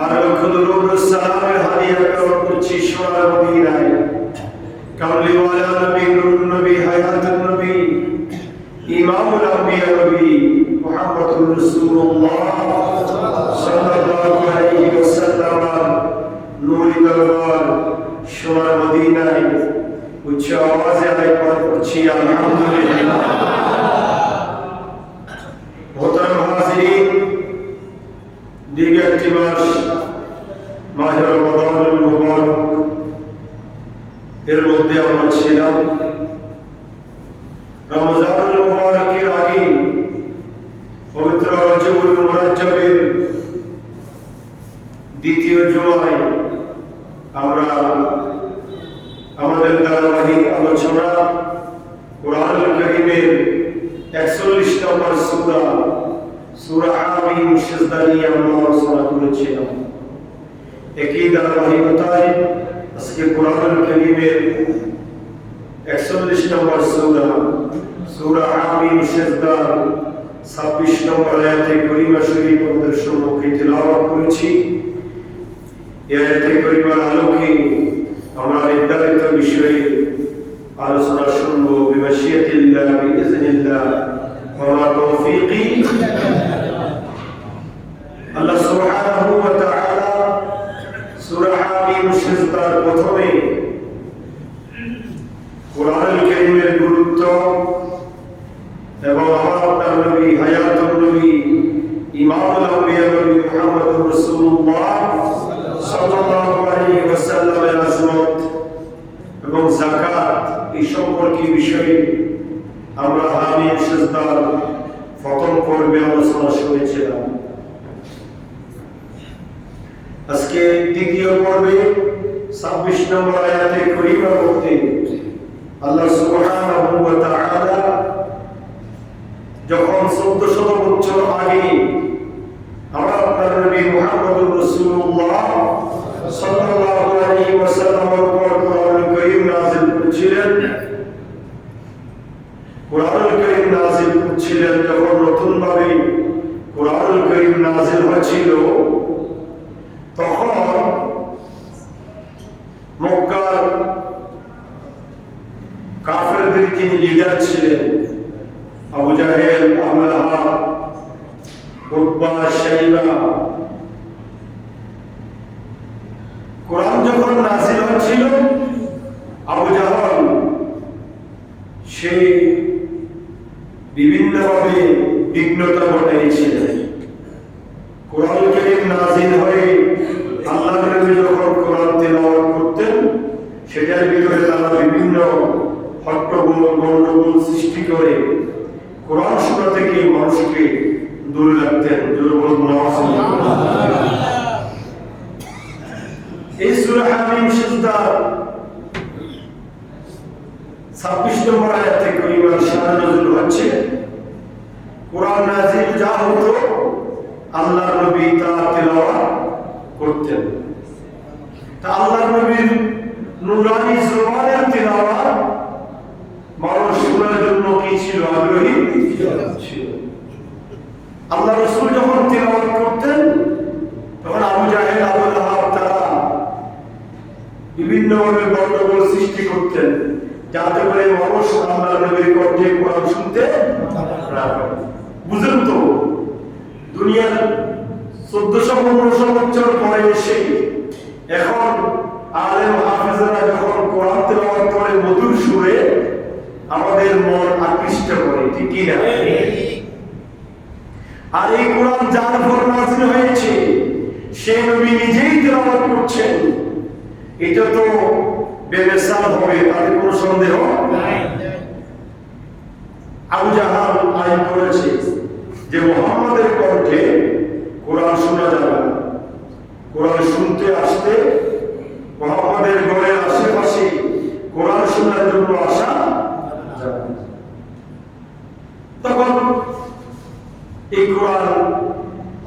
আর লক্ষ দরুদ করছি সোনার মদিনায় কামলিওয়ালা নবী, নুরুন নবী, হায়াতুন নবী, ইমামুল আম্বিয়া নবী মুহাম্মদুর রাসূলুল্লাহ সাল্লাল্লাহু আলাইহি ওয়াসাল্লাম নূরি দরবার সোনার মদিনায় উচ্চ আওয়াজে আদায় করছি আলহামদুলিল্লাহ। মোহতারাম হাজিরিন, দীর্ঘ একটি মাস মাহে রমাদানুল মুবারক এর মধ্যে আমরা ছিলাম। রমজানুল মুবারকের আগে পবিত্র রজবুল মুরাজ্জবের দ্বিতীয় জুমায় আমরা আমাদের ধারাবাহিক আলোচনা কোরআনুল কারীমের 41 নম্বর সূরা সূরা হামিম সিজদা নিয়ে আমরা আলোচনা করেছিলাম। একই ধারাবাহিকতায় আজকে কোরআনুল কারীমের 41 নম্বর সূরা হামিম সিজদা 26 নম্বর আয়াতে কারিমা শরীফ আমাদের সম্মুখে তিলাওয়াত করেছি। এই আয়াতে কারিমার আলোকে আমরা নির্ধারিত বিষয়ে আলোচনা শুনবো। বিমাশিয়াতিল্লাহ বিইজনিল্লাহ ওয়া মা তাওফীকি আল্লাহ সুবহানাহু ওয়া তাআলা সূরা হামিম সিজদার প্রথমে কোরআনুল কারীমের গুরুত্ব এবং আমার নবী, হায়াতুন নবী, ইমামুল আম্বিয়া নবী মুহাম্মদুর রাসূলুল্লাহ সাল্লাল্লাহু আলাইহি ওয়াসাল্লামের আজমত এবং যাকাত এই সম্পর্কে বিষয়ে আমরা হামিম সিজদার প্রথম পর্বে আলোচনা শুনেছিলাম। আজকে দ্বিতীয় পর্বে 26 নম্বর আয়াতে কারিমা মধ্যে আল্লাহ সুবহানাহু ওয়া তাআলা যখন 1400 বছর আগে আমার নবী মুহাম্মদুর রাসূলুল্লাহ সাল্লাল্লাহু আলাইহি ওয়াসাল্লামের উপর কোরআনুল কারীম নাযিল করেছিলেন, কোরআনুল কারীম নাযিল করেছিলেন যখন নতুন ভাবে কোরআনুল কারীম নাযিল হয়েছিল, তখন মক্কার কাফেরদের যিনি লিডার ছিলেন আবু জাহেল, আবু লাহাব, উতবা, শাইবা, কোরআন যখন নাযিল হচ্ছিল আবু জাহল সে বিভিন্নভাবে বিঘ্নতা ঘটাইছিলেন। কোরআন কারীম নাযিল হয়ে আল্লাহর নবী যখন কোরআন তেলাওয়াত করতেন সেটার ভিতরে তারা বিভিন্ন হট্টগোল গন্ডগোল সৃষ্টি করে কোরআন শোনা থেকে মানুষকে দূরে রাখতেন। এই সূরা হামিম সিজদা 26 নম্বর আয়াতে কারিমার শানে নজুল হচ্ছে কোরআন নাযিল যা হতো আল্লাহর নবী তা তেলাওয়াত করতেন। তা আল্লাহর নবীর নুরানি জবানের তেলাওয়াত মানুষ শোনার জন্য কি ছিল? আগ্রহী ছিল। আল্লাহ রাসূল যখন তেলাওয়াত করতেন তখন আবু জাহেল, আবু লাহাব তারা বিভিন্নভাবে গন্ডগোল সৃষ্টি করতেন যাতে করে মানুষ আল্লাহর নবীর কণ্ঠে কোরআন শুনতে না পারে। বুঝেন তো, দুনিয়ার 1400-1500 বছর পরে এসে এখন আলেম হাফেজরা যখন কোরআন তেলাওয়াত করে মধুর সুরে আমাদের মন আকৃষ্ট করে, ঠিক কি না? আর এই কোরআন যার উপর নাযিল হয়েছে সে নবী নিজেই তেলাওয়াত করছেন, এটা তো বেমিসাল হবে, তাতে কোনো সন্দেহ নাই। আবু জাহাল আইন করেছে যে মুহাম্মাদের কণ্ঠে কোরআন শোনা যাবে না। কোরআন শুনতে আসতে মুহাম্মাদের ঘরের আশেপাশে কোরআন শোনার জন্য আসা যাবে না। তখন এই কোরআন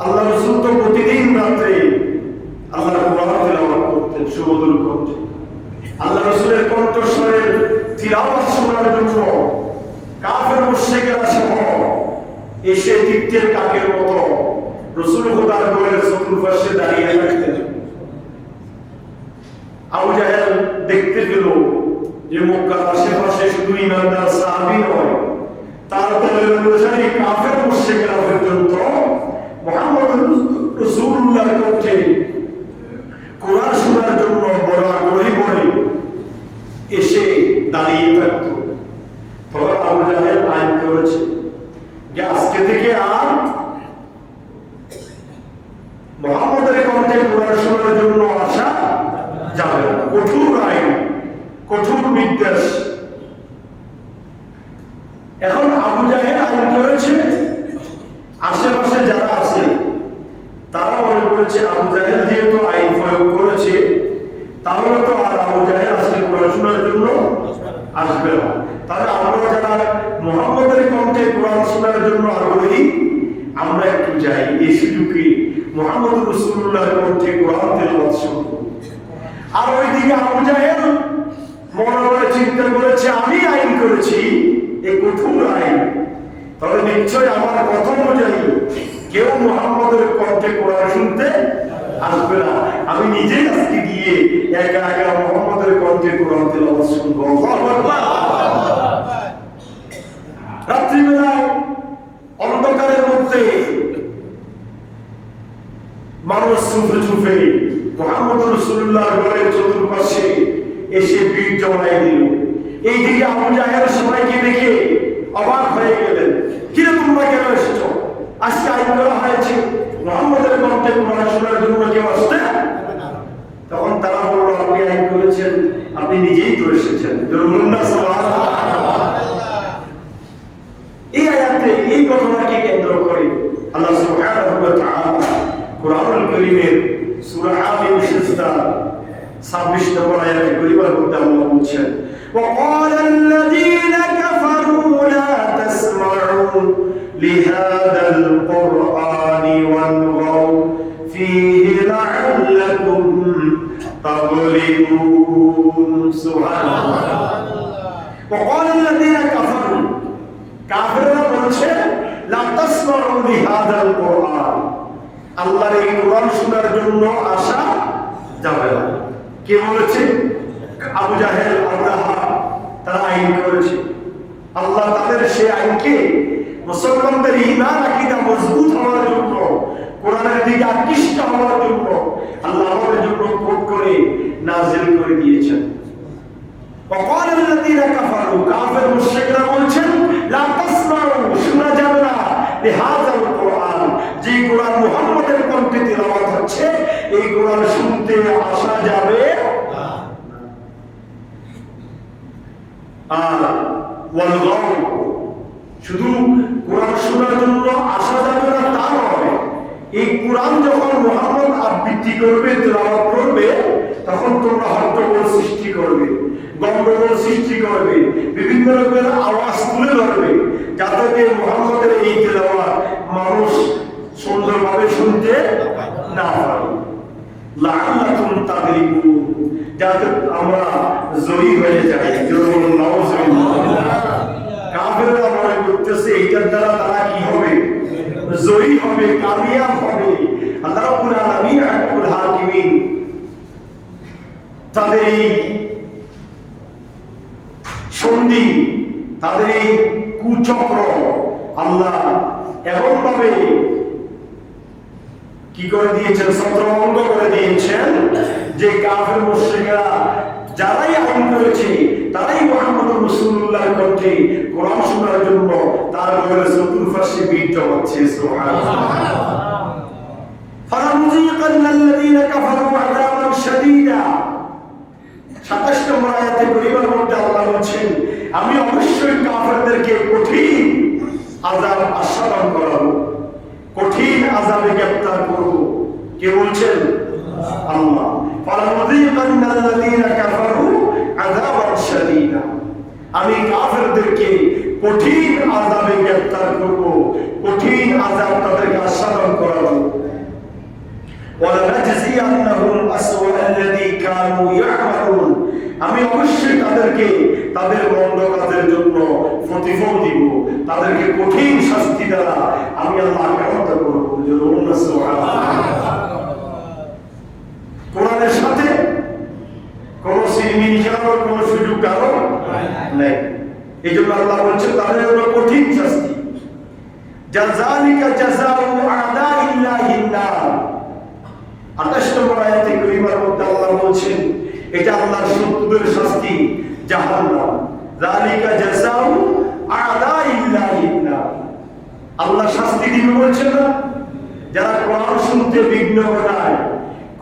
আল্লাহ রাসূল তো প্রতিদিন রাত্রে আল্লাহর কোরআন তেলাওয়াত করতেন সুমধুর কণ্ঠে। আল্লাহ রাসূলের কণ্ঠস্বরের তিলাওয়াত শোনার জন্য কাফের মুশরিকরা সহ এসে তীর্থের কাকের মতো রাসূল খোদার ঘরের চতুর্পাশে দাঁড়িয়ে থাকতেন। আবু জাহেল দেখতে পেল যে মক্কার আশেপাশে শুধু ইমানদার সাহাবী নয়, তার দলের অনুসারী কাফের মুশরিকরা পর্যন্ত মুহাম্মদ রাসূলুল্লাহর কণ্ঠে কোরআন শোনার জন্য বড় আগ্রহী বলে এসে দাঁড়িয়ে থাকত। তখন আবু জাহেল আইন করেছে যে আজকে থেকে আর মুহাম্মদের কণ্ঠে কোরআন শোনার জন্য আসা যাবে না। কঠোর আইন, কঠোর নির্দেশ। এখন আবু জাহেল আইন করেছে, আশেপাশে যারা আছে তারা মনে করেছে আবু জাহেল যেহেতু আইন প্রয়োগ করেছে তাহলে তো আর আবু জাহেল আজকে কোরআন শোনার জন্য আসবে না, তাহলে আমরা যারা মুহাম্মদের কণ্ঠে কোরআন শোনার জন্য আগ্রহী আমরা একটু যাই, এই সুযোগে মুহাম্মদ রাসূলুল্লাহর কণ্ঠে কোরআন তেলাওয়াত শুনব। আর ওইদিকে আবু জাহেল মনে করে চিন্তা করেছে আমি আইন করেছি এই কঠোর আইন, তবে নিশ্চয় আমার কথা অনুযায়ী কেউ মুহাম্মদের কণ্ঠে কোরআন শুনতে আসবে না, আমি নিজেই আজকে গিয়ে একা একা মুহাম্মদের কণ্ঠে কোরআন তেলাওয়াত শুনব। রাত্রিবেলায় অন্ধকারের মধ্যে মানুষ ছুপে ছুপে মুহাম্মদ রাসূলুল্লাহর ঘরের চতুর্পাশে এসে ভিড় জমায় দিল। এইদিকে আবু জাহেল সবাইকে দেখে অবাক হয়ে গেলেন, কিরে তোমরা কেন এসেছো? আজকে আইন করা হয়েছে মুহাম্মদের কণ্ঠে কোরআন শোনার জন্য কেউ আসতে। তখন তারা বলল আপনি আইন করেছেন, আপনি নিজেই তো এসেছেন। এই আয়াতে এই ঘটনাকে কেন্দ্র করে আল্লাহ সুবহানাহু ওয়া তাআলা কুরআনুল কারীমের সূরা আমিন সিজদা 26 নম্বর আয়াতে পরিবার করতে আল্লাহ বলছেন وقال الذين كفروا لا تسمعوا لهذا القرآن والغوا فيه لعلكم تغلبون سبحان الله وقال الذين كفروا কাফেররা বলছে লা তাসমাউ লিহাদাল কুরআন, আল্লাহর এই কোরআন শোনার জন্য আসা যাবে না। কে বলেছে? আবু জাহেল, আবরাহা, তারা আইন করেছে। আল্লাহ তাদের সেই আইনকে মুসলমানদের ঈমান আকীদা মজবুত হওয়ার জন্য, কোরআনের দিকে আকৃষ্ট হওয়ার জন্য আল্লাহ আমাদের জন্য কোট করে নাযিল করে দিয়েছেন। وقال الذين كفروا কাফের মুশরিকরা বলছেন লা তাসমাউ, শোনা যাবে না লিহাযাল কুরআন, যে কোরআন মুহাম্মদের কণ্ঠে তেলাওয়াত হচ্ছে এই কোরআন শুনতে আসা যাবে না। আর ওয়াল গাও, শুধু কোরআন শোনার জন্য আসা যাবে না তা নয়, এই কোরআন যখন মুহাম্মদ আবৃত্তি করবে, তেলাওয়াত করবে, তখন তোমরা হট্টগোল সৃষ্টি করবে, গন্ডগোল সৃষ্টি করবে, বিভিন্ন রকমের আওয়াজ তুলে ধরবে, যাতে মুহাম্মদের এই তেলাওয়াত মানুষ সুন্দরভাবে শুনতে না পারে। লাআল্লাকুম তাগলিবুন, যাতে আমরা জয়ী হয়ে যাই। কাফেররা মনে করতেছে এইটার দ্বারা তারা কি হবে? জয়ী হবে, কামিয়াব হবে। আল্লাহ রাব্বুল আলামিন আহকামুল হাকিমিন তাদের এই সন্ধি, তাদের এই কুচক্র আল্লাহ এমন ভাবে কি করে দিয়েছেন, ছত্রভঙ্গ করে দিয়েছেন যে কাফের মুশরিকরা যারাই আইন করেছে তারাই মুহাম্মদ রাসূলুল্লাহর কণ্ঠে কোরআন শোনার জন্য তার ঘরের চতুর্পাশে ভিড় জমাচ্ছে। সুবহানাল্লাহ। ফালানুযীকান্নাল্লাযীনা কাফারু আযাবান শাদীদা, 27 নম্বর আয়াতে পরিবার মধ্যে আল্লাহ বলেন আমি অবশ্যই কাফেরদেরকে কঠিন আযাব আস্বাদন করাবো, কঠিন আযাবে গ্রেফতার করব। কে বলছেন? আল্লাহ। ফালানুযীকান্নাল্লাযীনা কাফারু আযাবান শাদীদা, আমি কাফেরদেরকে কঠিন আযাবে গ্রেফতার করব, কঠিন আযাব তাদেরকে আস্বাদন করাবো। ওয়ালানাজজিয়ান্নাহুম আসওয়াল্লাযী কানু ইয়ামালুন, আমি অবশ্যই তাদেরকে তাদের মন্দ কাজের জন্য প্রতিফল দিব, তাদেরকে কঠিন শাস্তি দ্বারা আমি আল্লাহ কামত করব। সুবহানাল্লাহ। কোরআনের সাথে জিনমিন খেলানোর কোনো সুযোগ কারো নেই। এই জন্য আল্লাহ বলছেন তাদের জন্য কঠিন শাস্তি। জাযালিকা জাযাউ আ'দাইল্লাহিন নার। 28 নম্বর আয়াতে কারিমার মধ্যে আল্লাহ বলছেন এটা আল্লাহর শত্রুদের শাস্তি জাহান্নাম। যালিকা জাযাউ আ'দাইল্লাহিন নার। আল্লাহ শাস্তি দিবে বলছেন না, যারা কোরআন শুনতে বিঘ্ন ঘটায়,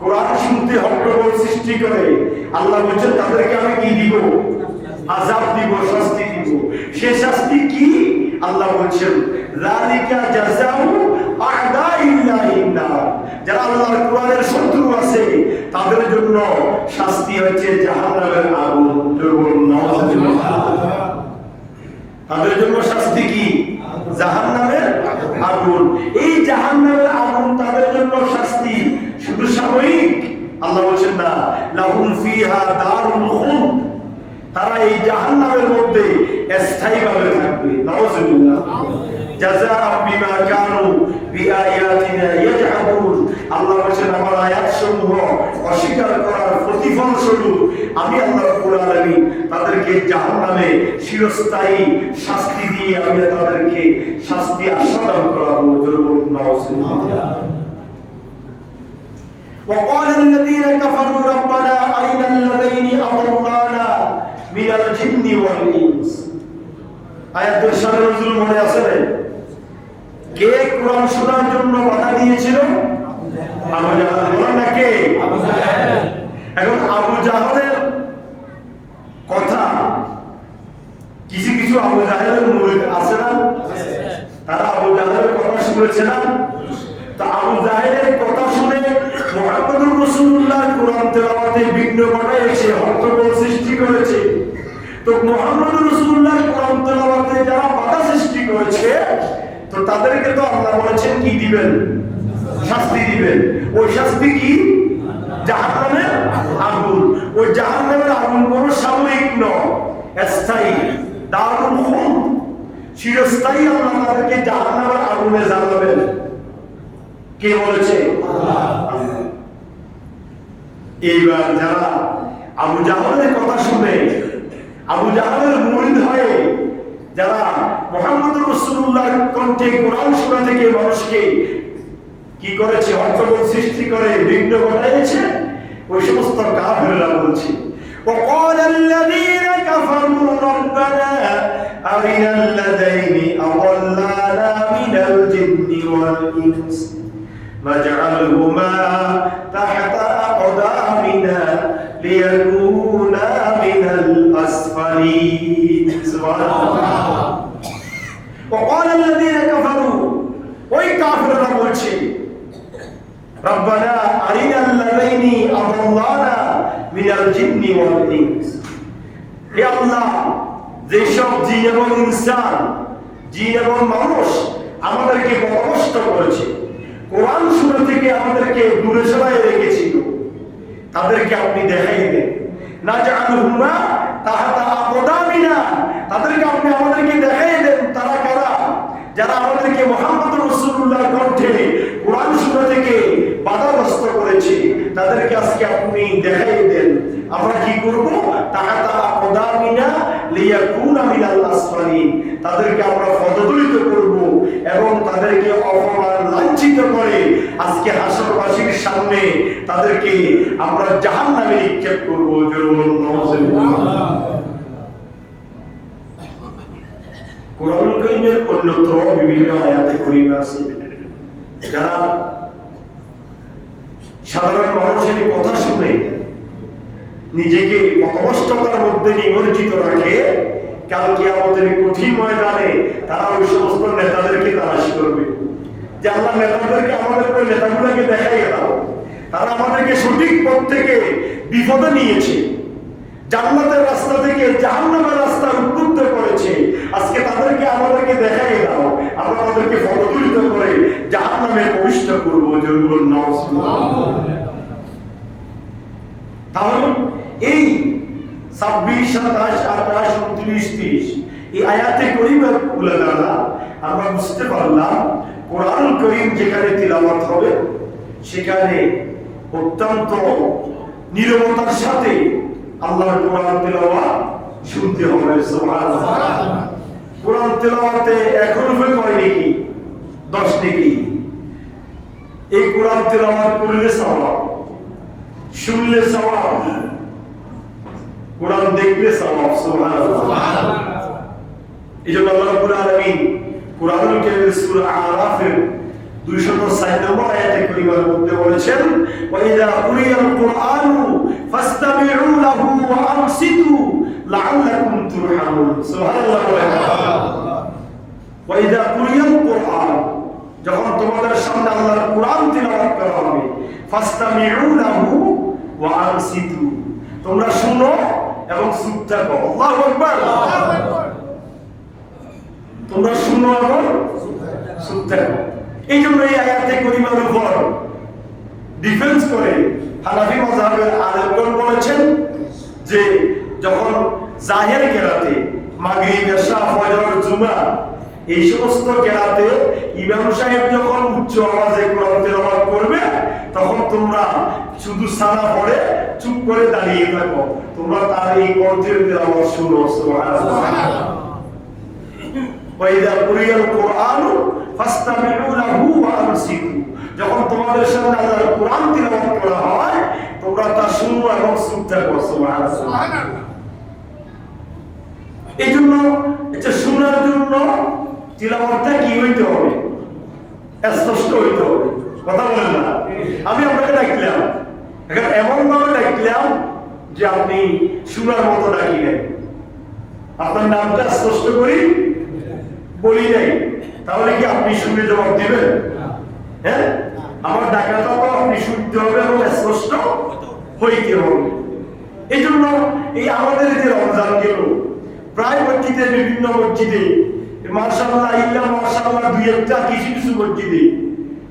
কোরআন শুনতে হট্টগোল সৃষ্টি করে, আল্লাহ বলছেন তাদেরকে আমি কি দিব? আযাব দিব, শাস্তি দিব। সে শাস্তি কি? আল্লাহ বলছেন যালিকা জাযাউ আ'দাইল্লাহিন নার। যারা আল্লাহর কোরআনের শত্রু আছে তাদের জন্য শাস্তি হচ্ছে জাহান্নামের আগুন। তাদের জন্য শাস্তি কি? জাহান্নামের আগুন। এই জাহান্নামের আগুন তাদের জন্য শাস্তি শুধু সাময়িক। আল্লাহ বলেন না, লাহুম ফিহা দারুল খুলদ। তারা এই জাহান্নামের মধ্যে স্থায়ীভাবে থাকবে। নাউযুবিল্লাহ। জাযাআ বিমা কানু বিআয়াতিনা ইয়াজহাদুন। আল্লাহ বলেন আমার আয়াতসমূহ অস্বীকার করার প্রতিফল স্বরূপ আমি আল্লাহ রাব্বুল আলামিন তাদেরকে জাহান্নামে চিরস্থায়ী শাস্তি দিয়ে আমি তাদেরকে শাস্তি আস্বাদন করাবো। নাউযুবিল্লাহ। وقال الذين كفروا ربنا أرنا الذين أضلانا من الجن والإنس। আয়াতের সাথে নজরুল মনে আছে না? কে কোরআন শোনার জন্য বাধা দিয়েছিল? আবু জাহল। বলেন না কে? আবু জাহল। এখন আবু জাহলের কথা কিছু কিছু আবু জাহলের মুরিদ আছে না? তারা আবু জাহলের কথা শুনেছে না? তা আবু জাহলের কথা শুনে মুহাম্মদুর রাসূলুল্লাহ কোরআন তেলাওয়াতে বিঘ্ন ঘটাইছে, হট্টগোল সৃষ্টি করেছে। তো মুহাম্মদুর রাসূলুল্লাহ কোরআন তেলাওয়াতে যারা বাধা সৃষ্টি করেছে, তো তাদেরকে তো আল্লাহ বলেছেন কি দিবেন? শাস্তি দিবেন। ওই শাস্তি কি? জাহান্নামের আগুন। ওই জাহান্নামের আগুন কোনো সাময়িক নয়, স্থায়ী। দারুল খুলদ, চিরস্থায়ী। আল্লাহ তাদেরকে জাহান্নামের আগুনে জ্বালাবেন। কে বলেছে? আল্লাহ। এইবার যারা আবু জাহলের কথা শুনে আবু জাহলের মুরিদ হয়ে যারা মুহাম্মদুর রাসূলুল্লাহর কণ্ঠে কোরআন শোনা থেকে মানুষকে কি করেছে? হট্টগোল সৃষ্টি করে বিঘ্ন ঘটাইছে। ওই সমস্ত কাফেররা বলছে وقال الذين كفروا ربنا أرنا الذين أضلانا من الجن والإنس نجعلهما تحت أقدامنا ليكونا من الأسفلين. سبحان الله. وقال الذين كفروا ওই কাফেররা বলছে রব্বানা আরিনাল লাযাইনি আদাল্লানা মিনাল জিন্নি ওয়াল ইনস। হে আল্লাহ, যেসব জিন এবং ইনসান, জিন এবং মানুষ আমাদেরকে পথভ্রষ্ট করেছে, কোরআন শোনা থেকে আমাদেরকে দূরে সরাই রেখেছিল, তাদেরকে আপনি দেখাই দেন। নাজআলহুমা তাহতা আকদামিনা। তাদেরকে আপনি আমাদেরকে দেখাই দেন তারা কারা? যারা আমাদেরকে মুহাম্মদ রাসূলুল্লাহর কণ্ঠে কোরআন শোনা থেকে বাধাগ্রস্ত করেছে, তাদেরকে আজকে আপনি দেখাই দেন। আমরা কি করব? তাহাতা আকদামিনা লিয়াকুনা মিনাল আসফালিন। তাদেরকে আমরা পদদলিত করব এবং তাদেরকে অপমান লাঞ্ছিত করে আজকে হাসরবাসীর সামনে তাদেরকে আমরা জাহান্নামে নিক্ষেপ করব। কোরআনুল কারীমের অন্যত্র বিভিন্ন আয়াতে কারীমা আছে, যারা সাধারণ মানুষের কথা শুনে নিজেকে পথভ্রষ্টতার মধ্যে নিমজ্জিত রাখে, কাল কিয়ামতের কঠিন ময়দানে তারা ওই সমস্ত নেতাদেরকে তালাশ করবে যে আল্লাহ নেতাদেরকে, আমাদের ওই নেতাগুলোকে দেখাই দাও, তারা আমাদেরকে সঠিক পথ থেকে বিপদে নিয়েছে, জান্নাতের রাস্তা থেকে জাহান্নামের রাস্তা উদ্বুদ্ধ করেছে। আজকে তাদেরকে আমাদেরকে দেখাই দাও, আমরা তাদেরকে পদদলিত করে জাহান্নামে প্রবিষ্ট করব। তাহলে এই 26, 27, 28, 29, 30 এই আয়াতে কারীমাগুলো দ্বারা আমরা বুঝতে পারলাম কোরআনুল কারীম যেখানে তিলাওয়াত হবে সেখানে অত্যন্ত নীরবতার সাথে আল্লাহর কোরআন তেলাওয়াত শুনতে হবে। সুবহানাল্লাহ। কোরআন তেলাওয়াতে এখন কয় নাকি 10 নাকি। এই কোরআন তেলাওয়াত করলে সওয়াব, শুনলে সওয়াব, কোরআন দেখলে সওয়াব। সুবহানাল্লাহ। এইজন্য আল্লাহ রাব্বুল আলামিন কোরআনুল কারীমের সূরা আরাফের 204 নম্বর আয়াতে কারিমার মধ্যে বলেছেন, ওয়া ইযা কুরিয়াল কুরআনু ফাসতামিউ লাহু ওয়া আনসিতু লাআল্লাকুম তুরহামুন। সুবহানাল্লাহ। ওয়া ইযা কুরিয়াল কুরআন, যখন তোমাদের সামনে আল্লাহর কোরআন তিলাওয়াত করা হবে, ফাসতামিউ লাহু ওয়া আনসিতু, তোমরা শুনো এবং চুপ থাকো। আল্লাহু আকবার। তোমরা শুনো এবং চুপ থাকো। এই জন্য এই আয়াতে কারিমার উপর ডিফেন্স করে হানাফি মাযহাবের আলেমগণ বলেছেন যে যখন জাহের কেরাতে মাগরিব, ইশা, ফজর, জুমা এই সমস্ত কেরাতে ইমাম সাহেব যখন উচ্চ আওয়াজে কোরআন তেলাওয়াত করবে, তখন তোমরা শুধু সানা পড়ে চুপ করে দাঁড়িয়ে থাকো, তোমরা তার এই কণ্ঠের তেলাওয়াত শুনো। সুবহানাল্লাহ। ওয়াইদা কুরিয়াল কুরআন ফাসতামিউ লাহু ওয়া আনসিতু, যখন তোমাদের সামনে আল্লাহর কোরআন তিলাওয়াত করা হয়, তোমরা তা শুনো এবং চুপ থাকো। সুবহানাল্লাহ। এইজন্য এটা শোনার জন্য তিলাওয়াতটা কি হইতে হবে? স্পষ্ট হইতে হবে। কথা বলেন না? আমি আপনাকে ডাকলাম, এখন এমন ভাবে ডাকলাম যে আপনি শোনার মতো ডাকিলেন, আপনার নামটা স্পষ্ট করি বলি নাই, তাহলে কি আপনি শুনে জবাব দিবেন? হ্যাঁ, আমার ডাকাটা তো আপনি শুনতে হবে এবং স্পষ্ট হইতে হবে। এই জন্য এই আমাদের যে রমজান গেল, প্রায় মসজিদে, বিভিন্ন মসজিদে মাশাআল্লাহ ইল্লা মাশাআল্লাহ দুই একটা কিছু কিছু মসজিদে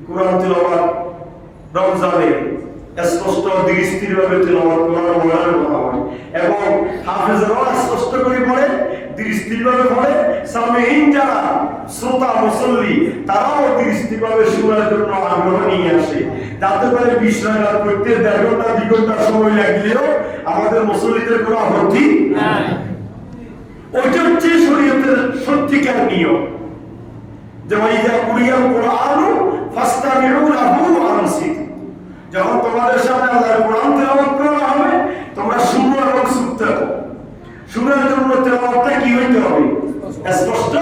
কোরআন তেলাওয়াত রমজানে স্পষ্ট দৃষ্টিভাবে তেলাওয়াত করার বলার কথা হয়, এবং হাফেজরাও স্পষ্ট করে পড়ে, দৃষ্টিভাবে পড়ে, সামিঈন যারা শ্রোতা মুসল্লি তারাও দৃষ্টিভাবে শোনার জন্য আগ্রহ নিয়ে আসে, যাতে করে 20 রাকাত পড়তে 1.5 ঘন্টা 2 ঘন্টা সময় লাগলেও আমাদের মুসল্লিদের কোনো আপত্তি নাই। ওইটা হচ্ছে শরীয়তের সত্যিকার নিয়ম, যে ওয়াইদা কুরিয়াল কুরআনু ফাসতামিউ লাহু ওয়া আনসিতু, যখন তোমাদের সামনে আল্লাহর কোরআন তেলাওয়াত করা হবে, তোমরা শুনো এবং চুপ থাকো। শোনার জন্য তেলাওয়াতটা কি হইতে হবে? স্পষ্ট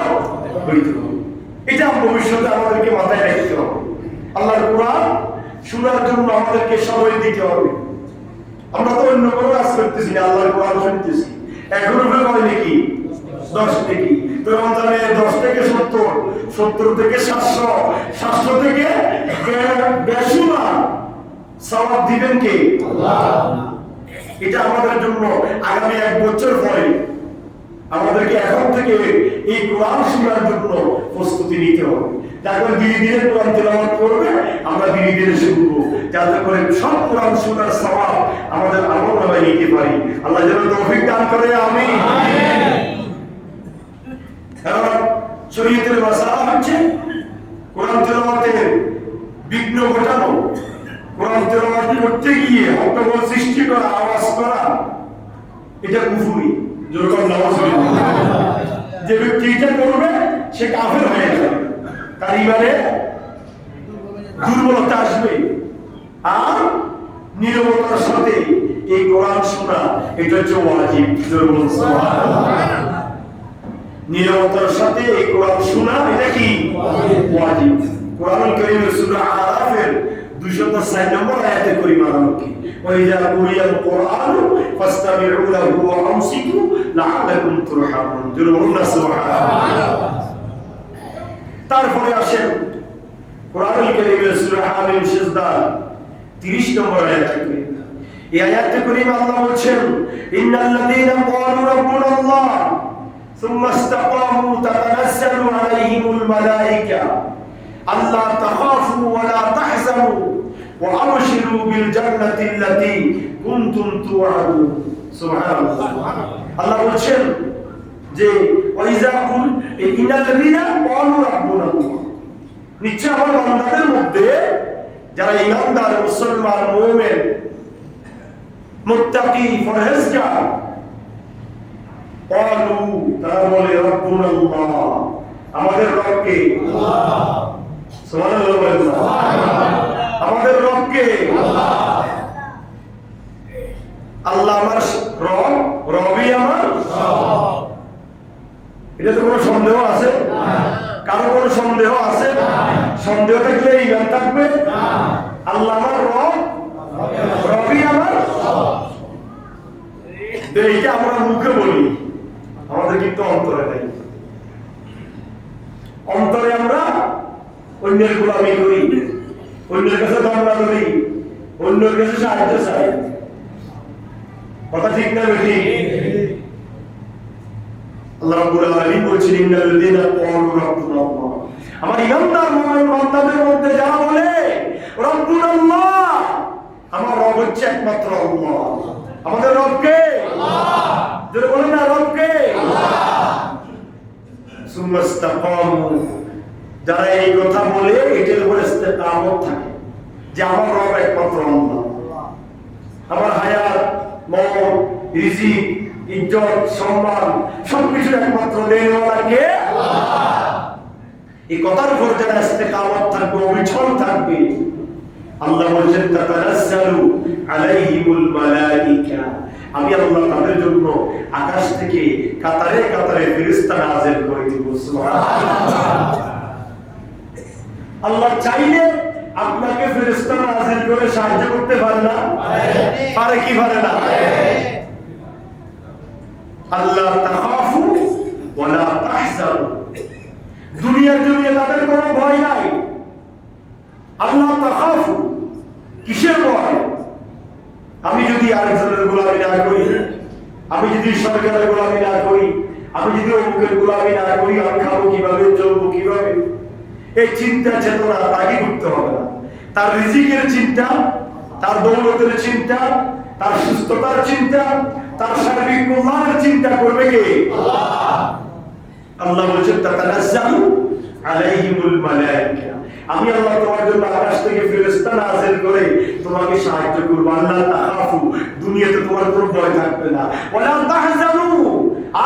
হইতে হবে। এটা ভবিষ্যতে আমাদেরকে মাথায় রাখতে হবে। আল্লাহর কোরআন শোনার জন্য আমাদেরকে সময় দিতে হবে। আমরা তো অন্য কোনো কাজ করতেছি না, আল্লাহর কোরআন শুনতেছি। এখন হয় নাকি 10 নাকি, তো রমজানে 10 থেকে 70, 70 থেকে 700, 700 থেকে 150 সওয়াব দিবেন কে? আল্লাহ। এটা আমাদের জন্য আগামী 1 বছর পরে আমাদেরকে এখন থেকে এই কোরআন শোনার জন্য প্রস্তুতি নিতে হবে। তারপর ধীরে ধীরে কোরআন তেলাওয়াত করবে, আমরা ধীরে ধীরে শুনবো, যাতে করে সব কোরআন শোনার সওয়াব আমাদের আমলনামায় নিতে পারি। আল্লাহ যেন তৌফিক দান করে। আমিন। কারণ শরীয়তের মাসালা হচ্ছে কোরআন তেলাওয়াতে বিঘ্ন ঘটানো, কোরআন তেলাওয়াত করতে গিয়ে হট্টগোল সৃষ্টি করা, আওয়াজ করা, এটা কুফরি। যেরকম নাউজুবিল্লাহ, যে ব্যক্তি এটা করবে সে কাফের হয়ে যাবে, তার ইমানে দুর্বলতা আসবে। আর নীরবতার সাথে এই কোরআন শোনা, এটা হচ্ছে ওয়াজিব। নীরবতার সাথে এই কোরআন শোনা, এটা কি ওয়াজিব। কোরআনুল কারীমের সূরা আরাফের 204 নম্বর আয়াতে কারিমা কি, ওয়াইদা কুরিয়াল কুরআন ফাসতামিউ লাহু ওয়া আনসিতু লাআল্লাকুম তুরহামুন। সুবহানাল্লাহ। তারপরে আসেন কোরআনুল কারীমের সূরা হামিম সিজদা 30 নম্বর আয়াতে কারিমা। এই আয়াতে কারিমা আল্লাহ বলেন, ইন্নাল্লাযীনা ক্বালু রাব্বুনাল্লাহ সুম্মা ইসতাকামু তাতানাজ্জালু আলাইহিমুল মালায়েকা আল্লা তাখাফু ওয়া লা তাহজানু ওয়া আবশিরু বিল জান্নাতি আল্লাতী কুনতুম তুআদুন। সুবহানাল্লাহ। আল্লাহ বলেন যে ওয়াইজা কুল ইন্নাল্লাযীনা ক্বালু রাব্বুনাল্লাহ, নিশ্চয় আমার বান্দাদের মধ্যে যারা ঈমানদার, মুসলমান, মুমিন, মুত্তাকি, পরহেজগার। ক্বালু, তারা বলে রব্বুনাল্লাহ, আমাদের রব কে? আল্লাহ। সুবহানাল্লাহ বলেন না? আমাদের রব কে? আল্লাহ। আল্লাহ আমার রব, রবই আমার রব। এটা তো কোনো সন্দেহ আছে? কারো কোনো সন্দেহ আছে? সন্দেহ থাকলে ঈমান থাকবে? আল্লাহ আমার রব, রবই আমার রব। এইটা আমরা মুখে বলি, আমাদের কিন্তু অন্তরে নাই। অন্তরে আমরা অন্যের গোলামি করি, অন্যের কাছে ধর্ণা করি, অন্যের কাছে সাহায্য চাই। কথা ঠিক না বেঠি? আল্লাহ রাব্বুল আলামিন বলছেন ইন্নাল্লাযীনা ক্বালু রাব্বুনাল্লাহ, আমার ইমানদার মুমিন বান্দাদের মধ্যে যারা বলে রাব্বুনাল্লাহ, আমার রব হচ্ছে একমাত্র আল্লাহ। আমাদের রব কে? আল্লাহ। যারা বলে না রব কে? আল্লাহ। সুম্মা ইসতাকামু, যারা এই কথা বলে এটার উপর ইস্তেকামত থাকে যে আমার রব একমাত্র আল্লাহ, আমার হায়াত, মওত, রিজিক, ইজ্জত, সম্মান সবকিছু একমাত্র দেনওয়ালা কে? আল্লাহ। এই কথার উপর যারা ইস্তেকামত থাকবে, অবিচল থাকবে, আল্লাহ বলেন তাতানাজ্জালু আলাইহিমুল মালাইকা, আমি আল্লাহ তাদের জন্য আকাশ থেকে কাতারে কাতারে ফেরেশতা নাযিল করে দিব। সুবহানাল্লাহ। আল্লাহ চাইলে আপনাকে ফেরেশতা নাযিল করে সাহায্য করতে পারে না? পারে কি পারে না? আল্লাহ তাখাফু ওয়া লা তাহজানু, দুনিয়ার জন্য তাদের কোনো ভয় নাই। আল্লাহ তাখাফু, কিসের ভয়? আমি যদি আরেকজনের গোলামি না করি, আমি যদি সরকারের গোলামি না করি, আমি যদি অমুকের গোলামি না করি, আমি খাবো কিভাবে, চলবো কিভাবে, এই চিন্তা চেতনা তাকে করতে হবে না। তার রিজিকের চিন্তা, তার দৌলতের চিন্তা, তার সুস্থতার চিন্তা, তার সার্বিক কল্যাণের চিন্তা করবে কে? আল্লাহ। আল্লাহ বলেছেন তাতানাজ্জালু আলাইহিমুল মালাইকা, আমি আল্লাহ তোমার জন্য আকাশ থেকে ফেরেশতা নাযিল করে তোমাকে সাহায্য করব। আল্লাহ তাখাফু, দুনিয়াতে তোমার কোনো ভয় থাকবে না। ওয়ালা তাহজানু,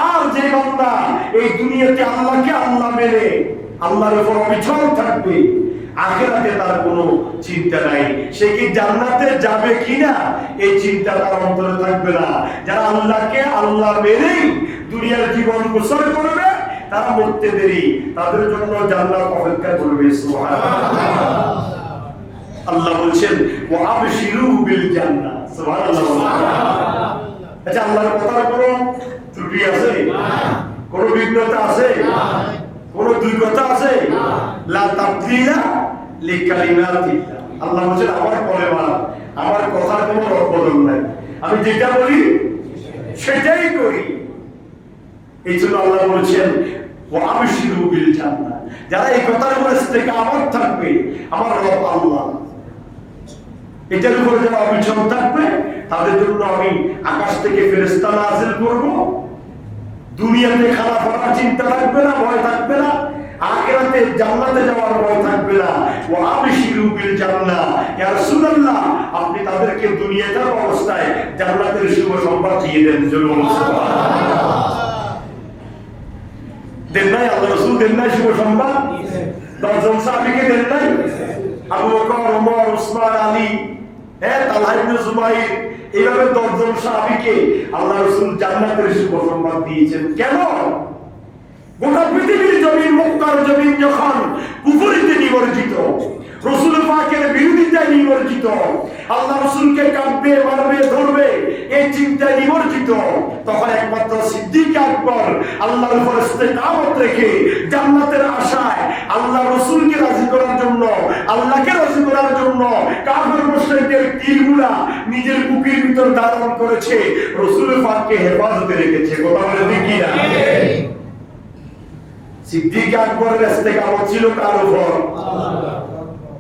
আর যে বান্দা এই দুনিয়াতে আল্লাহকে আল্লাহ মেনে আল্লাহর উপর অবিচল থাকবে, আখিরাতে তার কোনো চিন্তা নাই। সে কি জান্নাতে যাবে কিনা এই চিন্তা তার অন্তরে থাকবে না। যারা আল্লাহকে আল্লাহ মেনেই দুনিয়ার জীবন বসর করবে, তারা মরতে দেরি, তাদের জন্য জান্নাত অপেক্ষা করবে। সুবহানাল্লাহ। আল্লাহ বলছেন ওয়া আবশিরু বিল জান্নাহ। সুবহানাল্লাহ। আচ্ছা, আল্লাহর কথার কোনো ত্রুটি আছে? কোনো বিঘ্নতা আছে? কোনো দুই কথা আছে? লা তাবদীলা লিকালিমাতিল্লাহ। আল্লাহ বলছেন আমার কলেমা, আমার কথার কোনো রদবদল নাই, আমি যেটা বলি সেটাই করি। এই জন্য আল্লাহ বলছেন ওয়া আবশিরু বিল জান্নাহ, যারা এই কথার উপর ইস্তেকামত থাকবে, আমার রব আল্লাহ, এটার উপরে যারা অবিচল থাকবে, তাদের জন্য আমি আকাশ থেকে ফেরেশতা নাযিল করব। দুনিয়াতে খারাপ হওয়ার চিন্তা থাকবে না, ভয় থাকবে না, আখিরাতে জান্নাতে যাওয়ার ভয় থাকবে না। ওয়া আবশিরু বিল জান্নাহ, ইয়া রাসূলুল্লাহ, আপনি তাদেরকে দুনিয়ার অবস্থায় জান্নাতের শুভ সংবাদ দিয়ে দেন। সুবহানাল্লাহ। দেন নাই আল্লাহ রাসূল? দেন নাই শুভ সংবাদ? 10 জন সাহাবীকে দেন নাই? আবু বকর, ওমর, উসমান, আলী, তালহা ইবনে জুবাইর, এইভাবে 10 জন সাহাবীকে আল্লাহ রাসূল জান্নাতের শুভ সংবাদ দিয়েছেন। কেন? গোটা পৃথিবীর জমিন, মক্কার জমিন যখন কুফরিতে নিমজ্জিত, রাসূল পাকের বিরোধিতায় নিমজ্জিত, আল্লাহ রাসূলকে কাঁদবে, মারবে, ধরবে এই চিন্তায় নিমজ্জিত, তখন একমাত্র সিদ্দিক আকবর আল্লাহর উপর ইস্তেকামত রেখে জান্নাতের আশায় আল্লাহ রাসূলকে রাজি করার জন্য, আল্লাহকে রাজি করার জন্য কাফের মুশরিকদের তীরগুলা নিজের বুকের ভিতর ধারণ করেছে, রাসূল পাককে হেফাজতে রেখেছে। কথা বলে ঠিক কি না? সিদ্দিক আকবরের ইস্তেকামত ছিল কার উপর?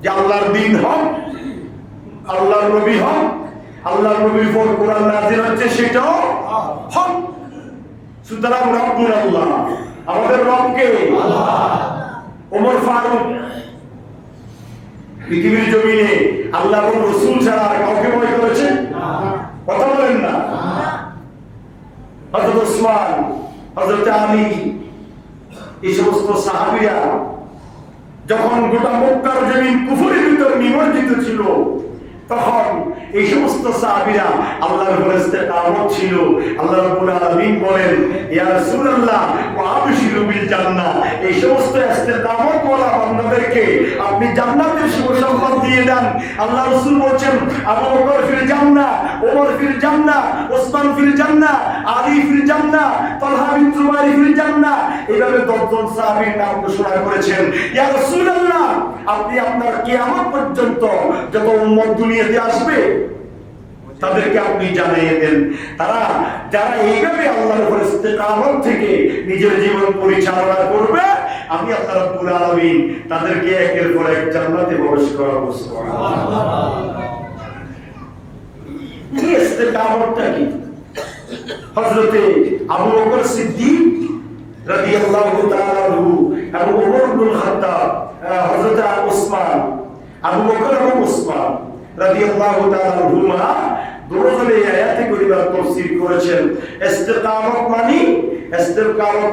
যে আল্লাহর দ্বীন হক, আল্লাহর নবী হক, আল্লাহর নবীর উপর কোরআন নাযিল হচ্ছে সেটাও হক। সুতরাং রব্বুল আল্লাহ, আমাদের রব কে? আল্লাহ। ওমর ফারুক পৃথিবীর জমিনে আল্লাহ এবং রাসূল ছাড়া আর কাউকে ভয় করেছে? কথা বলেন না? হযরত ওসমান, হযরত আলী, এই সমস্ত সাহাবীরা যখন গোটা মক্কার জমিন কুফরের ভিতর নিমজ্জিত ছিল, তখন এই সমস্ত সাহাবীরা আল্লাহর উপর ইস্তেকামত ছিল। আল্লাহ রাব্বুল আলামিন বলেন, ইয়া রাসূলুল্লাহ ওয়া আবশিরু বিল জান্নাহ, এই সমস্ত ইস্তেকামত ওয়ালা বান্দাদেরকে আপনি জান্নাতের সুসংবাদ দিয়ে দেন। আল্লাহ রাসূল বলেন, আবু বকর ফিল জান্নাহ, ওমর ফিল জান্নাহ, ওসমান ফিল জান্নাহ, আলী ফিল জান্নাহ, তালহা বিন জুবাইর ফিল জান্নাহ, এইভাবে 10 জন সাহাবীর নাম ঘোষণা করেছেন। ইয়া রাসূলুল্লাহ, আপনি আপনার কিয়ামত পর্যন্ত যত উম্মত দুনিয়াতে আসবে তাদেরকে আপনি জানিয়ে দেন, তারা যারা এইভাবে আল্লাহর উপর ইস্তেকামত থেকে নিজের জীবন পরিচালনা করবে, আমি আল্লাহ রাব্বুল আলামিন তাদেরকে একের পর এক জান্নাতে প্রবেশ করাবো। সুবহানাল্লাহ। এই ইস্তেকামতটা কি? হযরতে আবু বকর সিদ্দিক রাদিয়াল্লাহু তাআলা আনহু এবং ওমর ইবনে খাত্তাব, হযরত ওসমান, আবু বকর এবং ওসমান রাদিয়াল্লাহু তাআলা আনহুমা দুজনে আয়াতে কারিমা তাফসীর করেছেন। ইস্তেকামত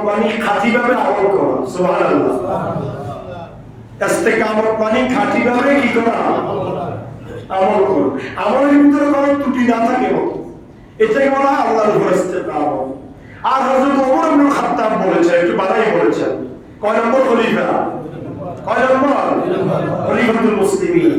মানে খাঁটিভাবে আমল করা। সুবহানাল্লাহ। ইস্তেকামত মানে খাঁটিভাবে কি করা? আমল করা। আমলের ভিতরে কোনো ত্রুটি না থাকে, এটাই বলা হয় আল্লাহর উপর ইস্তেকামত। আর হযরত ওমর ইবনে খাত্তাব বলেছেন, একটু বাড়াই বলেছেন, কয় নম্বর খলিফা? কয় নম্বর? খলিফাতুল মুসলিমিন।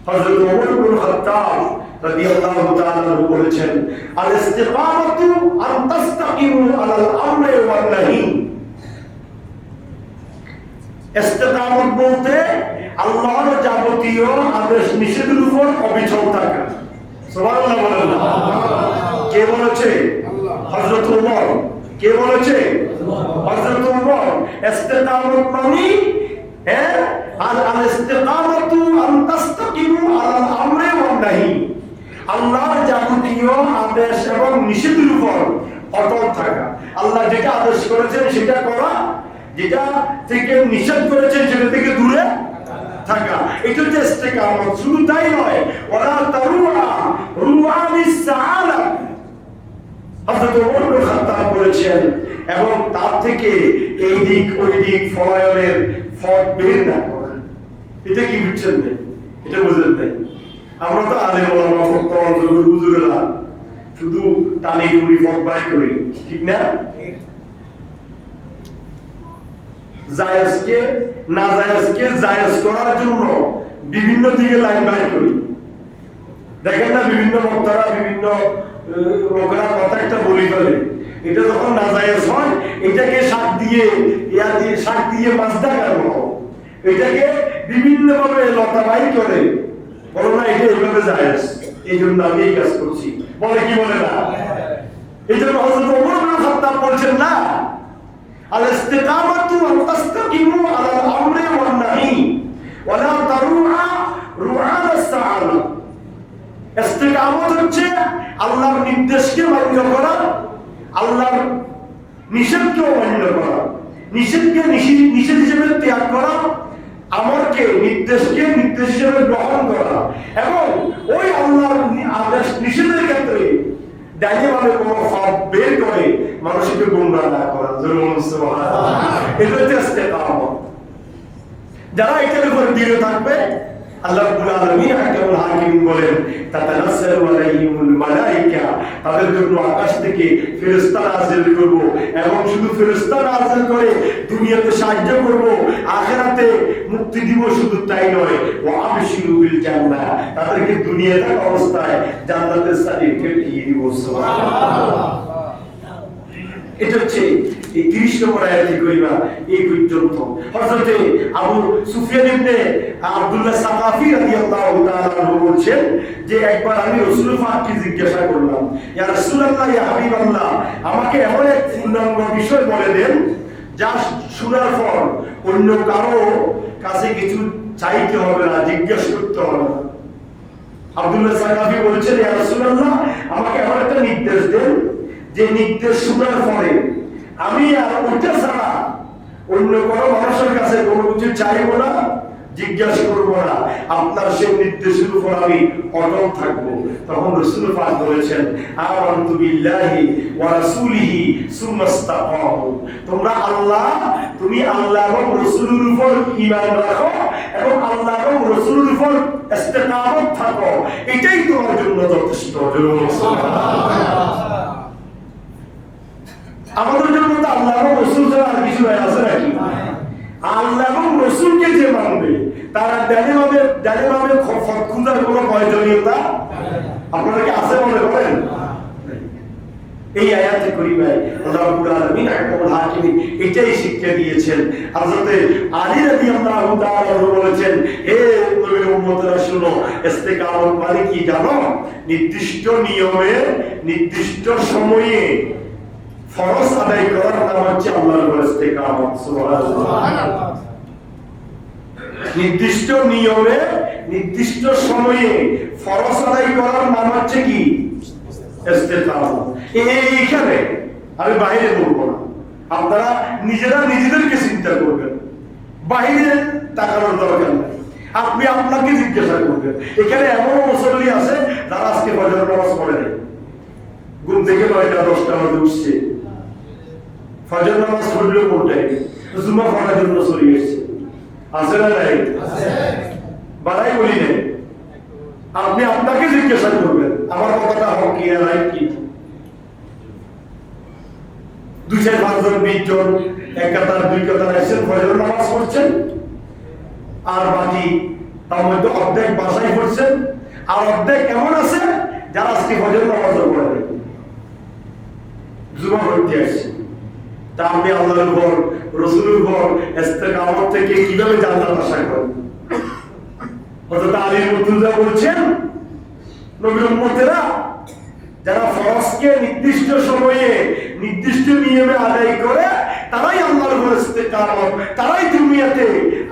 হযরত ওমর ইবনে খাত্তাব রাদিয়াল্লাহু তাআলা বলেছেন, আল ইস্তিকামাতু আন তাস্তাকিমু আলাল আমরি ওয়ান নাহি। ইস্তিকামত বলতে আল্লাহর যাবতীয় আদেশ নিষেধের উপর অবিচল থাকা। সুবহানাল্লাহ বলেন না? কে বলেছে? হযরত ওমর। কে বলেছে? হযরত ওমর। ইস্তিকামত মানে আল ইস্তিকামাতু আন তাস্তাকিমু আলাল আমরি ওয়ান নাহি, আল্লাহর যাবতীয় আদেশ এবং নিষেধের উপর অটল থাকা। আল্লাহ যেটা আদেশ করেছেন সেটা করা, যেটা থেকে নিষেধ করেছেন সেটা থেকে দূরে থাকা, এটা হচ্ছে ইস্তিকামত। শুধু তাই নয়, ওয়ালা তারুআ রুআনিস সাআলা, হযরত ওমর ইবনে খাত্তাব বলেছেন, এবং তার থেকে এই দিক ওই দিক ফলায়নের পথ বের না করেন। এটা কি বুঝছেন? এটা বুঝলেন তাই? আমরা তো আলেম ওলামা হুজুরেরা শুধু টানি টুনি পথ বাই করি, ঠিক না? জায়েজকে না জায়েজকে জায়েজ করার জন্য বিভিন্ন দিকে লাইন বাই করি। দেখেন না, বিভিন্ন বক্তারা বিভিন্ন লোকেরা কথা একটা বলি ফেলে, এটা যখন না জায়েজ হয় এটাকে শাক দিয়ে শাক দিয়ে মাছ দেখার মতো এটাকে বিভিন্ন ভাবে লতা বাই করে, বলো না এটা এইভাবে জায়েজ, এই জন্য আমি এই কাজ করছি, বলে কি বলে না? এই জন্য হযরত ওমর ইবনে খাত্তাব বলছেন না, আল ইস্তিকামাতু আন তাস্তাকিমু আলাল আমরি ওয়ান নাহি ওয়ালা তারুআ রুআনাস সাআলা। ইস্তিকামত হচ্ছে আল্লাহর নির্দেশকে মান্য করা, আল্লাহর নিষেধকে মান্য করা, নিষেধকে নিষেধ হিসেবে ত্যাগ করা, আমরকে নির্দেশকে নির্দেশ হিসেবে গ্রহণ করা, এবং ওই আল্লাহর আদেশ নিষেধের ক্ষেত্রে দায়ীভাবে কোনো ফাঁদ বের করে মানুষকে গোমরাহ না করা। এটা হচ্ছে ইস্তিকামত। যারা এটার উপর দৃঢ় থাকবে, আল্লাহ রাব্বুল আলামিন হাকিমুল হাকিম বলেন, তাতানাসসালু আলাইহিমুল মালায়েকা, তাদের জন্য আকাশ থেকে ফেরেশতা নাযিল করব, এবং শুধু ফেরেশতা নাযিল করে দুনিয়াতে সাহায্য করব, আখিরাতে মুক্তি দিব, শুধু তাই নয়, ওয়া আবশিরু বিল জান্নাহ, তাদেরকে দুনিয়া থাকা অবস্থায় জান্নাতের সার্টিফিকেট দিয়ে দিব। সুবহানাল্লাহ। এটা হচ্ছে এই 30 নম্বর আয়াতে কারিমা এই পর্যন্ত। হযরতে আবু সুফিয়ান ইবনে আব্দুল্লাহ সাকাফি রাদিয়াল্লাহু তাআলা আনহু বলেন যে একবার আমি রাসূল পাককে জিজ্ঞাসা করলাম, ইয়া রাসূলুল্লাহ, ইয়া হাবিবাল্লাহ, আমাকে এমন এক পূর্ণাঙ্গ বিষয় বলে দেন যা শোনার পর অন্য কারো কাছে কিছু চাইতে হবে না, জিজ্ঞেস করতে হবে না। আব্দুল্লাহ সাকাফি বলেছেন, ইয়া রাসূলুল্লাহ, আমাকে এমন একটা নির্দেশ দেন যে নির্দেশ শোনার পরে আমি আর ওইটা ছাড়া অন্য কোনো মানুষের কাছে কোনো কিছু চাইবো না, জিজ্ঞাসা করবো না, আপনার সেই নির্দেশের উপর আমি অটল থাকবো। তখন রাসূল পাক বলেছেন, আমানতু বিল্লাহি ওয়া রাসূলিহি সুম্মা ইসতাকামু, তুমি আল্লাহ এবং রাসূলের উপর ঈমান রাখো এবং আল্লাহ এবং রাসূলের উপর ইস্তিকামত থাকো, এটাই তোমার জন্য যথেষ্ট। আমাদের জন্য তো আল্লাহ এবং রাসূল ছাড়া আর কিছু নাই, আছে নাকি? আল্লাহ এবং রাসূলকে যে মানবে তারা ডানে বামে খুঁজার কোনো প্রয়োজনীয়তা আপনারা কি আছে মনে করেন? এই আয়াতে করিমায় আল্লাহ রাব্বুল আলামিন আহকামুল হাকিমিন এটাই শিক্ষা দিয়েছেন। হযরত আলী রাদিয়াল্লাহু তাআলা বলেছেন, হে নবীর উম্মতরা শুনো, ইস্তিকামত মানে কি জানো? নির্দিষ্ট নিয়মে নির্দিষ্ট সময়ে ফরজ আদায় করার নাম হচ্ছে আল্লাহর ইস্তিকামত। সুবহানাল্লাহ। নির্দিষ্ট নিয়মে নির্দিষ্ট সময়ে ফরজ আদায় করার নাম হচ্ছে কি? ইস্তিকামত। এইখানে আমি বাইরে বলবো না, আপনারা নিজেরা নিজেদেরকে চিন্তা করবেন, বাইরে তাকানোর দরকার নেই। আপনি আপনাকে জিজ্ঞাসা করবেন। এখানে এমন মুসল্লি আছে যারা আজকে ফজর নামাজ পড়ে নাই, ঘুম থেকে 9টা 10টা বাজে উঠছে, ফজর নামাজ পড়লেও কোনটাই জুমা পড়ার জন্য চলে গেছে, আছে না নাই? বাড়াই বলি নেই। আপনি আপনাকে জিজ্ঞাসা করবেন, আমার কথাটা হোক কি না রাইট কি? 2-4-5 জন 20 জন এক কাতার 2 কাতার এসেছেন, ফজর নামাজ পড়ছেন, আর বাকি তার মধ্যে অর্ধেক বাসায় পড়ছেন, আর অর্ধেক কেমন আছে যারা আজকে ফজর নামাজ পড়ে নাই, জুমা পড়তে আসছে। তা আপনি আল্লাহর উপর রাসূলের উপর ইস্তিকামত থেকে কিভাবে জান্নাত আশা করেন? হযরত আলী মুর্তজা বলছেন, নবীর উম্মতেরা যারা ফরজকে নির্দিষ্ট সময়ে নির্দিষ্ট নিয়মে আদায় করে তারাই আল্লাহর উপর ইস্তিকামত, তারাই দুনিয়াতে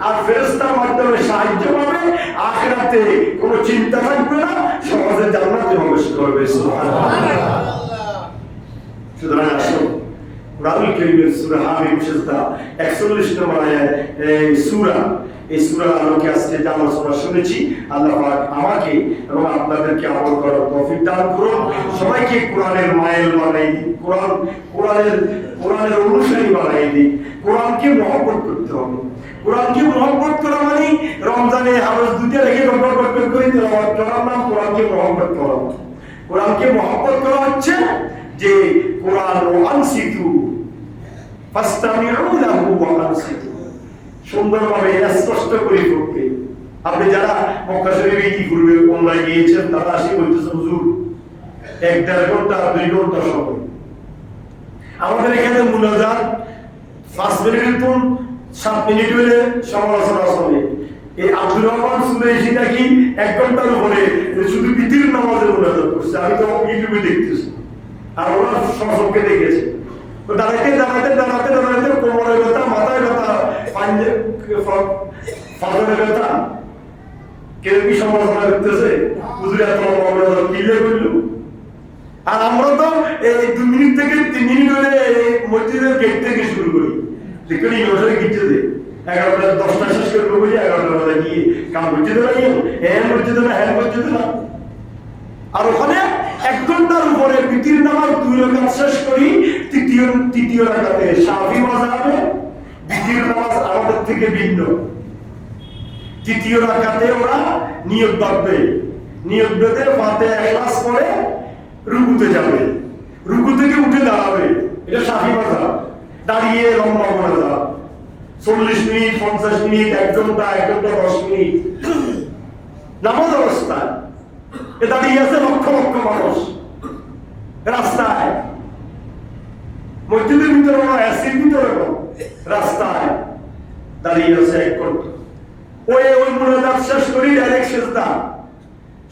আর ফেরেশতার মাধ্যমে সাহায্য পাবে, আখিরাতে কোনো চিন্তা থাকবে না, সহজে জান্নাতে প্রবেশ করবে। সুবহানাল্লাহ। সুতরাং আসুন কুরআনুল কারীমের সূরা হামিম সিজদা 41 নম্বর আয়াত এই সূরার আলোকে আজকে যে আলোচনা শুনেছি, আল্লাহ পাক আমাকে এবং আপনাদেরকে আমল করার তৌফিক দান করুন। সবাইকে কোরআনের মায়ের বানাই দিন, কোরআনের অনুসারী বানাই দিন। কোরআনকে মহব্বত করতে হবে। কোরআনকে মহব্বত করা মানে রমজানে হারজ দুইটা রেখে মহব্বত করে তেলাওয়াত করার নাম কোরআনকে মহব্বত করা। কোরআনকে মহব্বত করা হচ্ছে যে কোরআন আনসিতু ফাসতামিউ লাহু ওয়া আনসিতু, সুন্দরভাবে স্পষ্ট করে পড়তে। আপনি যারা মক্কা শরীফে কি করবে অনলাইন গিয়েছেন তারা আসি বলতেছে, হুজুর 1-1.5 ঘন্টা 2 ঘন্টা সময়, আমাদের এখানে মুনাজাত 5 মিনিটের পর 7 মিনিট হলে সমালোচনা চলে। এই আব্দুর রহমান সুলাইহি নাকি 1 ঘন্টার উপরে শুধু বিতির নামাজের মুনাজাত করছে। আমি তো ইউটিউবে দেখতেছি, আর ওরা সশকে দেখেছে। তো দাঁড়াইতে কোমরে ব্যথা, মাথায় ব্যথা, ফাজরে ব্যথা, কেউ কি সমালোচনা করতেছে, হুজুর এত লম্বা কিলে করল। আর আমরা তো এই 2 মিনিট থেকে 3 মিনিট হলে মসজিদের গেট থেকে শুরু করি, দেখুন ইউনিভার্সিটি গিয়ে দে 11টা 10টা শেষ করবো বলি 11টা বাজে গিয়ে কাম মসজিদে না, হ্যাঁ মসজিদে না। আর ওখানে 1 ঘন্টার উপরে বিতির নামাজ 2 রাকাত শেষ করি। তৃতীয় রাকাতে শাফি মাযহাবে বিতির নামাজ আমাদের থেকে ভিন্ন। তৃতীয় রাকাতে ওরা নিয়ত বেঁধে ফাতিহা ইখলাস পড়ে রুকুতে যাবে, রুকু থেকে উঠে দাঁড়াবে, এটা শাফি মাযহাব। দাঁড়িয়ে লম্বা মোনাজাত 40 মিনিট 50 মিনিট 1 ঘন্টা 10 মিনিট নামাজ অবস্থায় দাঁড়িয়ে আছে লক্ষ লক্ষ মানুষ রাস্তায়, মসজিদের ভিতরে এসির ভিতরে রাস্তায় দাঁড়িয়ে আছে 1 ঘন্টা। ওই মুনাজাত শেষ করি ডাইরেক্ট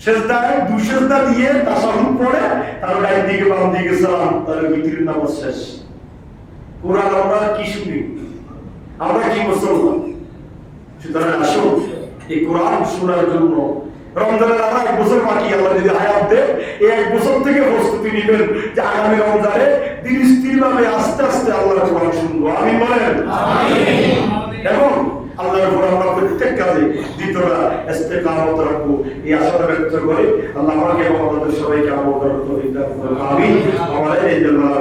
সেজদায় 2 সেজদা দিয়ে তাশাহুদ পড়ে তার ডান দিকে বাম দিকে সালাম, তার ভিতরের নামাজ শেষ। কোরআন আমরা কি শুনি, আমরা কি মুসলমান? সুতরাং আসুন এই কোরআন শোনার জন্য রমজানের আরো 1 বছর বাকি, আল্লাহ যদি হায়াত দেয় এই 1 বছর থেকে প্রস্তুতি নেবেন যে আগামী রমজানে ধীরে স্থিরভাবে আস্তে আস্তে আল্লাহর কোরআন শুনবো। আমিন বলেন। এবং আল্লাহর উপর আমরা প্রত্যেক কাজে দ্বিতীয়টা ইস্তেকামত রাখবো, এই আশা ব্যক্ত করে আল্লাহ আমাকে এবং আমাদের সবাইকে আমল করার তৌফিক দান করুন। আমিন।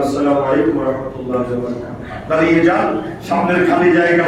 আসসালামু আলাইকুম ওয়া রাহমাতুল্লাহি ওয়া বারাকাতুহু। দাঁড়িয়ে যান, সামনের খালি জায়গা